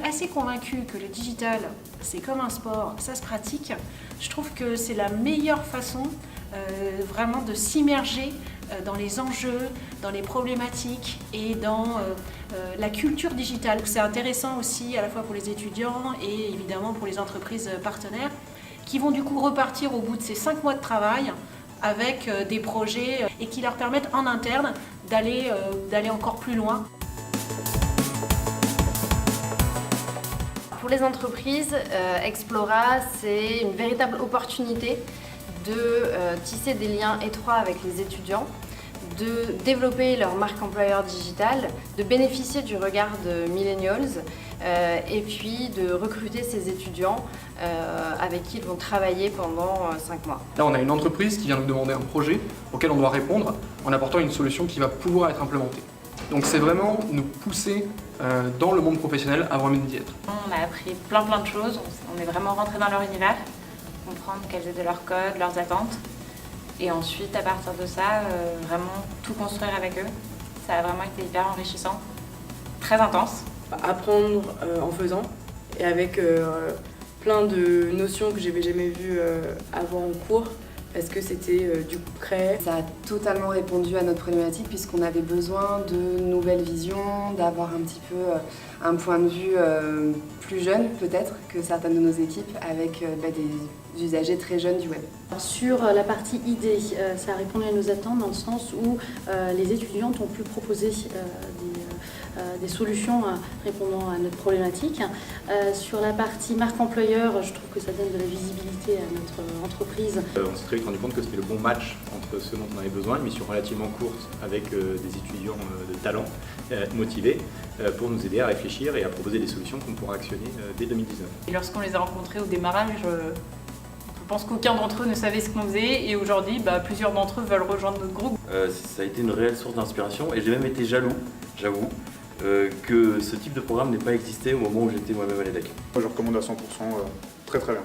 assez convaincue que le digital, c'est comme un sport, ça se pratique. Je trouve que c'est la meilleure façon vraiment de s'immerger dans les enjeux, dans les problématiques et dans la culture digitale. C'est intéressant aussi à la fois pour les étudiants et évidemment pour les entreprises partenaires qui vont du coup repartir au bout de ces 5 mois de travail avec des projets et qui leur permettent en interne d'aller encore plus loin. Pour les entreprises, Explora, c'est une véritable opportunité de tisser des liens étroits avec les étudiants, de développer leur marque employeur digitale, de bénéficier du regard de millennials et puis de recruter ces étudiants avec qui ils vont travailler pendant 5 mois. Là, on a une entreprise qui vient nous demander un projet auquel on doit répondre en apportant une solution qui va pouvoir être implémentée. Donc c'est vraiment nous pousser dans le monde professionnel avant même d'y être. On a appris plein de choses, on est vraiment rentré dans leur univers, comprendre quels étaient leurs codes, leurs attentes. Et ensuite, à partir de ça, vraiment tout construire avec eux. Ça a vraiment été hyper enrichissant, très intense. Apprendre en faisant et avec plein de notions que j'avais jamais vues avant en cours parce que c'était du concret. Ça a totalement répondu à notre problématique puisqu'on avait besoin de nouvelles visions, d'avoir un petit peu un point de vue plus jeune peut-être que certaines de nos équipes avec des usagers très jeunes du web. Sur la partie idée, ça a répondu à nos attentes dans le sens où les étudiantes ont pu proposer des solutions répondant à notre problématique. Sur la partie marque employeur, je trouve que ça donne de la visibilité à notre entreprise. On s'est très vite rendu compte que c'était le bon match entre ce dont on avait besoin, une mission relativement courte avec des étudiants de talent motivés pour nous aider à réfléchir et à proposer des solutions qu'on pourra actionner dès 2019. Et lorsqu'on les a rencontrés au démarrage, je pense qu'aucun d'entre eux ne savait ce qu'on faisait et aujourd'hui, plusieurs d'entre eux veulent rejoindre notre groupe. Ça a été une réelle source d'inspiration et j'ai même été jaloux, j'avoue, que ce type de programme n'ait pas existé au moment où j'étais moi-même à l'EDEC. Moi je recommande à 100%, très très bien.